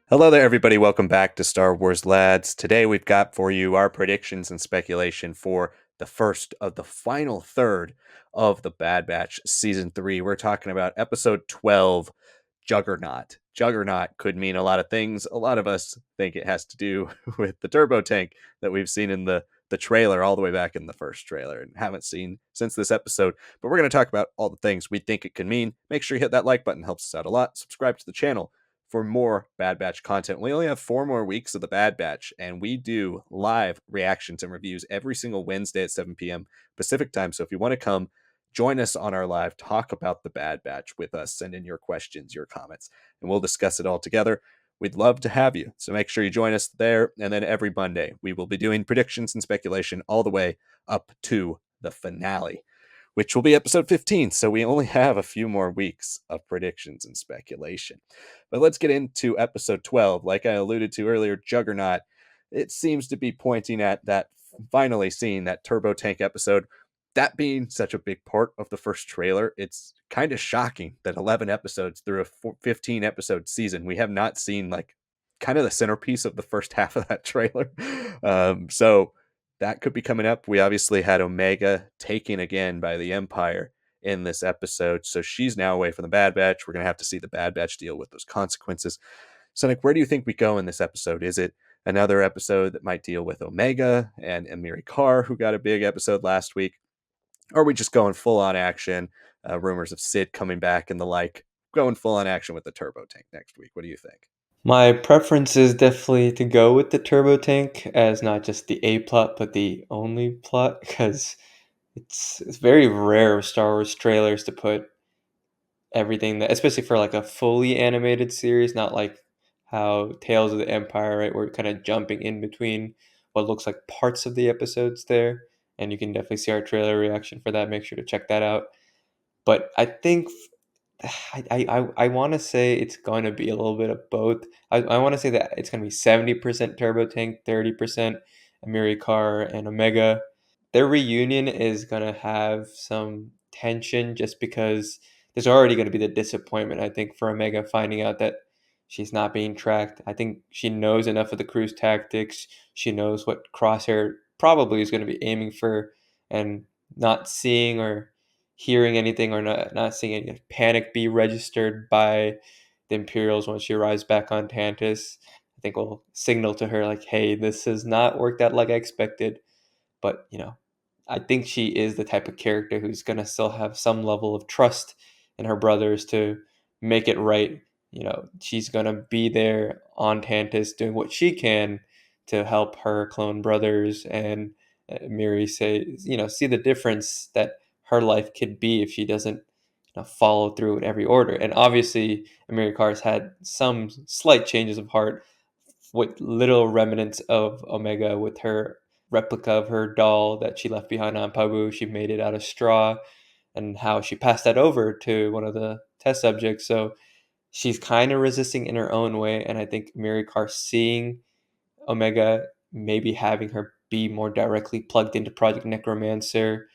Hello there, everybody. Welcome back to Star Wars Lads. Today we've got for you our predictions and speculation for the first of the final third of the Bad Batch Season 3. We're talking about Episode 12, Juggernaut. Juggernaut could mean a lot of things. A lot of us think it has to do with the turbo tank that we've seen in the trailer all the way back in the first trailer and haven't seen since this episode. But we're going to talk about all the things we think it can mean. Make sure you hit that like button. Helps us out a lot. Subscribe to the channel for more Bad Batch content. We only have 4 more weeks of the Bad Batch, and we do live reactions and reviews every single Wednesday at 7 p.m. Pacific time. So if you want to come, join us on our live, talk about the Bad Batch with us, send in your questions, your comments, and we'll discuss it all together. We'd love to have you. So make sure you join us there. And then every Monday, we will be doing predictions and speculation all the way up to the finale, which will be episode 15. So we only have a few more weeks of predictions and speculation. But let's get into episode 12. Like I alluded to earlier, Juggernaut, it seems to be pointing at that finally seeing that turbo tank episode. That being such a big part of the first trailer, it's kind of shocking that 11 episodes through a 15 episode season, we have not seen like kind of the centerpiece of the first half of that trailer. So that could be coming up. We obviously had Omega taken again by the Empire in this episode, so she's now away from the Bad Batch. We're going to have to see the Bad Batch deal with those consequences. Sanak, where do you think we go in this episode? Is it another episode that might deal with Omega and Emerie Karr, who got a big episode last week? Or are we just going full on action? Rumors of Sid coming back and the like, going full on action with the turbo tank next week. What do you think? My preference is definitely to go with the turbo tank as not just the A plot, but the only plot, because it's very rare of Star Wars trailers to put everything that, especially for like a fully animated series, not like how Tales of the Empire, right, where we're kind of jumping in between what looks like parts of the episodes there, and you can definitely see our trailer reaction for that. Make sure to check that out. But I think I want to say it's going to be a little bit of both. I want to say that it's going to be 70% Turbo Tank, 30% Amiri Carr and Omega. Their reunion is going to have some tension just because there's already going to be the disappointment, I think, for Omega finding out that she's not being tracked. I think she knows enough of the crew's tactics. She knows what Crosshair probably is going to be aiming for, and not seeing or hearing anything or not seeing any panic be registered by the Imperials once she arrives back on Tantiss, I think will signal to her like, hey, this has not worked out like I expected. But, I think she is the type of character who's going to still have some level of trust in her brothers to make it right. She's going to be there on Tantus doing what she can to help her clone brothers and Miri see the difference that her life could be if she doesn't follow through in every order. And obviously, Amiri Carr's had some slight changes of heart with little remnants of Omega with her replica of her doll that she left behind on Pabu. She made it out of straw, and how she passed that over to one of the test subjects. So she's kind of resisting in her own way. And I think Miri Carr seeing Omega, maybe having her be more directly plugged into Project Necromancer.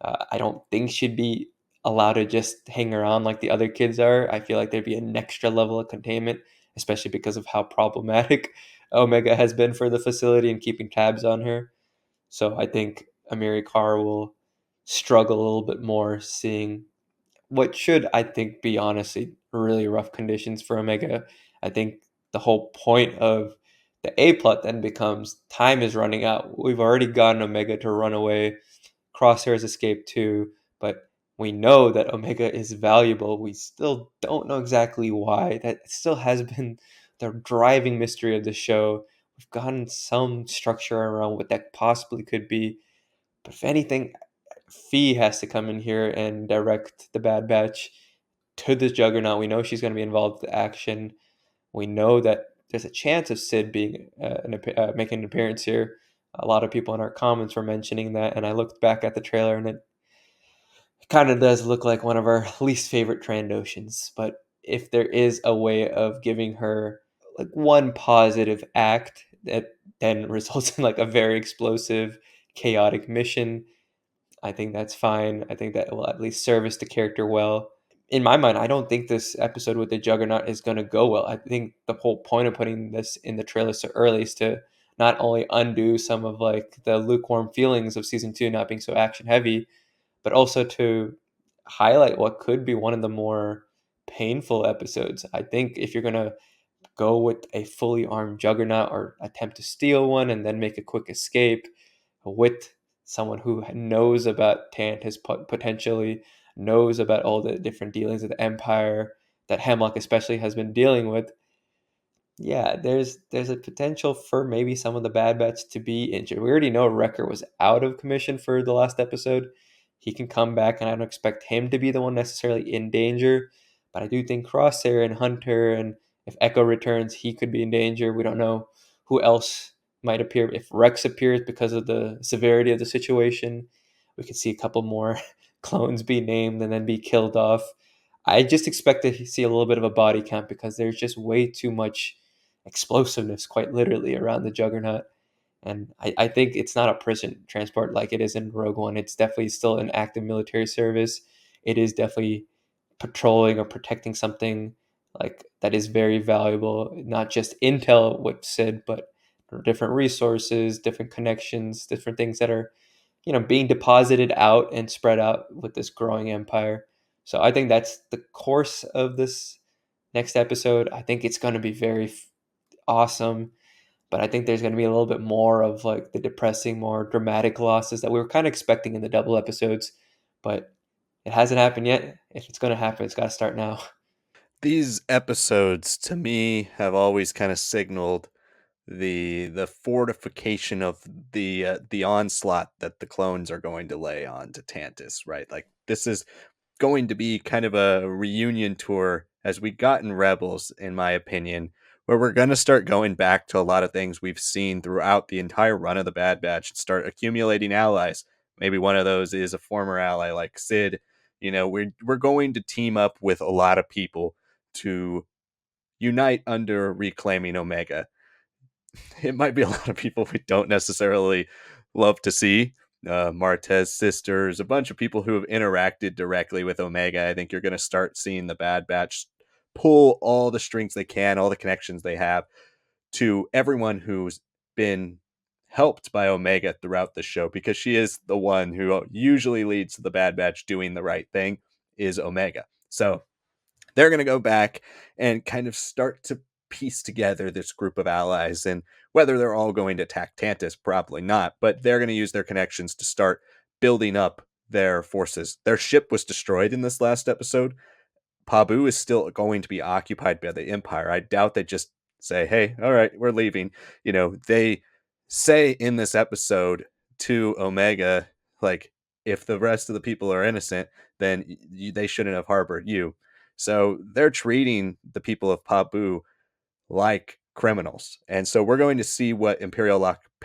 I don't think she'd be allowed to just hang around like the other kids are. I feel like there'd be an extra level of containment, especially because of how problematic Omega has been for the facility and keeping tabs on her. So I think Amiri Carr will struggle a little bit more seeing what should, I think, be honestly really rough conditions for Omega. I think the whole point of the A plot then becomes time is running out. We've already gotten Omega to run away. Crosshair's escaped too, but we know that Omega is valuable. We still don't know exactly why. That still has been the driving mystery of the show. We've gotten some structure around what that possibly could be. But if anything, Fee has to come in here and direct the Bad Batch to this Juggernaut. We know she's going to be involved with the action. We know that there's a chance of Sid being making an appearance here. A lot of people in our comments were mentioning that, and I looked back at the trailer, and it kind of does look like one of our least favorite Trandoshans. But if there is a way of giving her like one positive act that then results in like a very explosive, chaotic mission, I think that's fine. I think that will at least service the character well. in my mind, I don't think this episode with the Juggernaut is going to go well. I think the whole point of putting this in the trailer so early is to not only undo some of like the lukewarm feelings of season 2 not being so action heavy, but also to highlight what could be one of the more painful episodes. I think if you're going to go with a fully armed Juggernaut or attempt to steal one and then make a quick escape with someone who knows about Tantiss, potentially knows about all the different dealings of the Empire that Hemlock especially has been dealing with. Yeah, there's a potential for maybe some of the Bad Batch to be injured. We already know Wrecker was out of commission for the last episode. He can come back, and I don't expect him to be the one necessarily in danger. But I do think Crosshair and Hunter, and if Echo returns, he could be in danger. We don't know who else might appear. If Rex appears because of the severity of the situation, we could see a couple more clones be named and then be killed off. I just expect to see a little bit of a body count because there's just way too much explosiveness, quite literally, around the Juggernaut. And I think it's not a prison transport like it is in Rogue One. It's definitely still an active military service. It is definitely patrolling or protecting something like that is very valuable, not just intel, what's said, but different resources, different connections, different things that are, being deposited out and spread out with this growing empire. So I think that's the course of this next episode. I think it's going to be very awesome, but I think there's going to be a little bit more of like the depressing, more dramatic losses that we were kind of expecting in the double episodes, but it hasn't happened yet. If it's going to happen, it's got to start now. These episodes to me have always kind of signaled the fortification of the onslaught that the clones are going to lay on to Tantiss, right? Like this is going to be kind of a reunion tour as we got in Rebels, in my opinion, where we're going to start going back to a lot of things we've seen throughout the entire run of the Bad Batch and start accumulating allies. Maybe one of those is a former ally like Sid. You know, we're going to team up with a lot of people to unite under reclaiming Omega. It might be a lot of people we don't necessarily love to see. Martez sisters, a bunch of people who have interacted directly with Omega. I think you're going to start seeing the Bad Batch pull all the strings they can, all the connections they have to everyone who's been helped by Omega throughout the show, because she is the one who usually leads to the Bad Batch doing the right thing, is Omega. So they're going to go back and kind of start to piece together this group of allies. And whether they're all going to attack Tantiss, probably not, but they're going to use their connections to start building up their forces. Their ship was destroyed in this last episode. Pabu is still going to be occupied by the Empire. I doubt they just say, hey, all right, we're leaving. You know, they say in this episode to Omega, like, if the rest of the people are innocent, then they shouldn't have harbored you. So they're treating the people of Pabu like criminals. And so we're going to see what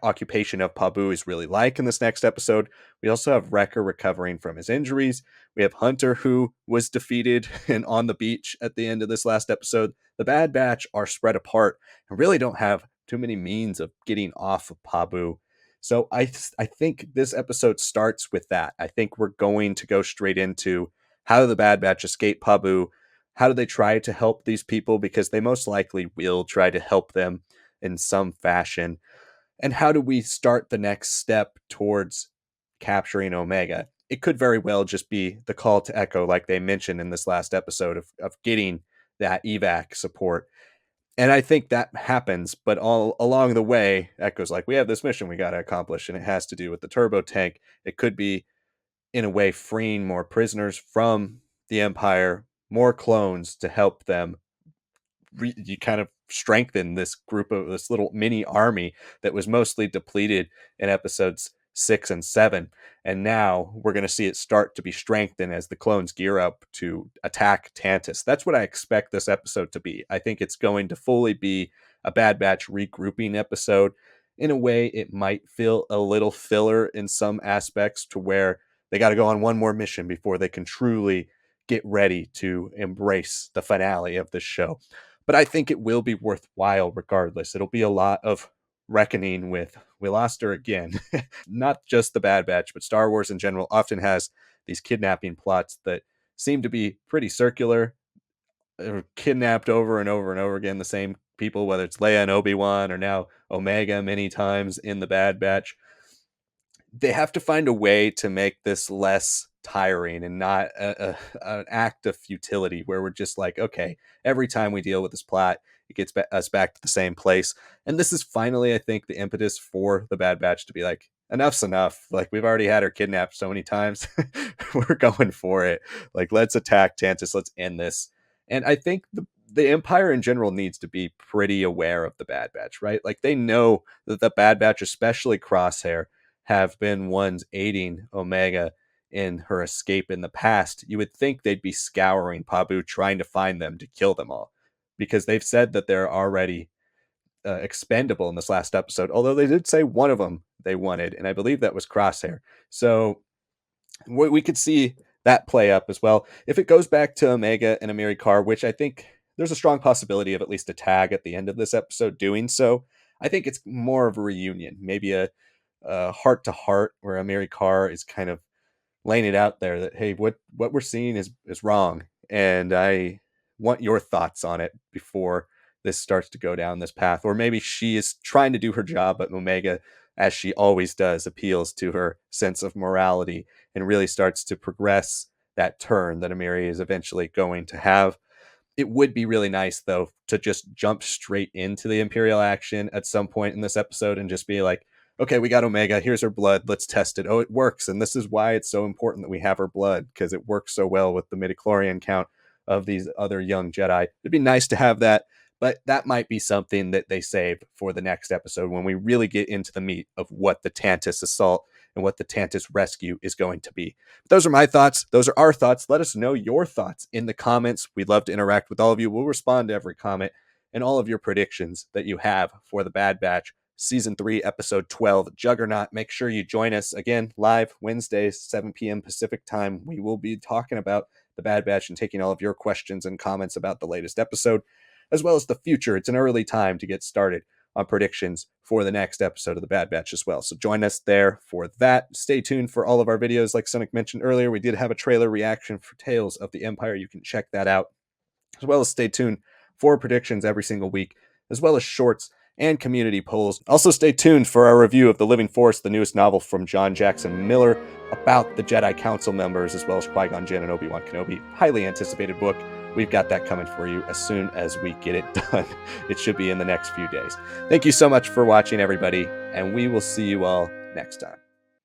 occupation of Pabu is really like in this next episode. We also have Wrecker recovering from his injuries. We have Hunter, who was defeated and on the beach at the end of this last episode. The Bad Batch are spread apart and really don't have too many means of getting off of Pabu. So I think this episode starts with that. I think we're going to go straight into how do the Bad Batch escape Pabu. How do they try to help these people? Because they most likely will try to help them in some fashion. And how do we start the next step towards capturing Omega? It could very well just be the call to Echo, like they mentioned in this last episode, of getting that evac support. And I think that happens, but all along the way, Echo's like, we have this mission we got to accomplish, and it has to do with the turbo tank. It could be, in a way, freeing more prisoners from the Empire, more clones to help them you kind of strengthen this group of this little mini army that was mostly depleted in episodes 6 and 7, and now we're going to see it start to be strengthened as the clones gear up to attack Tantiss. That's what I expect this episode to be. I think it's going to fully be a Bad Batch regrouping episode. In a way, it might feel a little filler in some aspects, to where they got to go on one more mission before they can truly get ready to embrace the finale of this show. But I think it will be worthwhile regardless. It'll be a lot of reckoning with, we lost her again. Not just the Bad Batch, but Star Wars in general often has these kidnapping plots that seem to be pretty circular, kidnapped over and over and over again, the same people, whether it's Leia and Obi-Wan or now Omega many times in the Bad Batch. They have to find a way to make this less tiring and not an act of futility where we're just like, okay, every time we deal with this plot, it gets us back to the same place. And this is finally, I think, the impetus for the Bad Batch to be like, enough's enough. Like, we've already had her kidnapped so many times. We're going for it. Like, let's attack Tantiss. Let's end this. And I think the Empire in general needs to be pretty aware of the Bad Batch, right? Like, they know that the Bad Batch, especially Crosshair, have been ones aiding Omega in her escape in the past. You would think they'd be scouring Pabu, trying to find them to kill them all, because they've said that they're already expendable in this last episode, although they did say one of them they wanted, and I believe that was Crosshair. So we could see that play up as well. If it goes back to Omega and Emerie Karr, which I think there's a strong possibility of at least a tag at the end of this episode doing so, I think it's more of a reunion, maybe a heart to heart, where Emerie Karr is kind of laying it out there that, hey, what we're seeing is wrong, and I want your thoughts on it before this starts to go down this path. Or maybe she is trying to do her job, but Omega, as she always does, appeals to her sense of morality and really starts to progress that turn that Emerie is eventually going to have. It would be really nice, though, to just jump straight into the Imperial action at some point in this episode and just be like, okay, we got Omega. Here's her blood. Let's test it. Oh, it works. And this is why it's so important that we have her blood, because it works so well with the midichlorian count of these other young Jedi. It'd be nice to have that, but that might be something that they save for the next episode when we really get into the meat of what the Tantiss assault and what the Tantiss rescue is going to be. Those are my thoughts. Those are our thoughts. Let us know your thoughts in the comments. We'd love to interact with all of you. We'll respond to every comment and all of your predictions that you have for the Bad Batch Season 3, Episode 12, Juggernaut. Make sure you join us again live Wednesdays, 7 p.m. Pacific time. We will be talking about the Bad Batch and taking all of your questions and comments about the latest episode, as well as the future. It's an early time to get started on predictions for the next episode of the Bad Batch as well. So join us there for that. Stay tuned for all of our videos. Like Sanak mentioned earlier, we did have a trailer reaction for Tales of the Empire. You can check that out, as well as stay tuned for predictions every single week, as well as shorts and community polls. Also stay tuned for our review of The Living Force, the newest novel from John Jackson Miller about the Jedi Council members, as well as Qui-Gon Jinn and Obi-Wan Kenobi. Highly anticipated book. We've got that coming for you as soon as we get it done. It should be in the next few days. Thank you so much for watching, everybody, and we will see you all next time.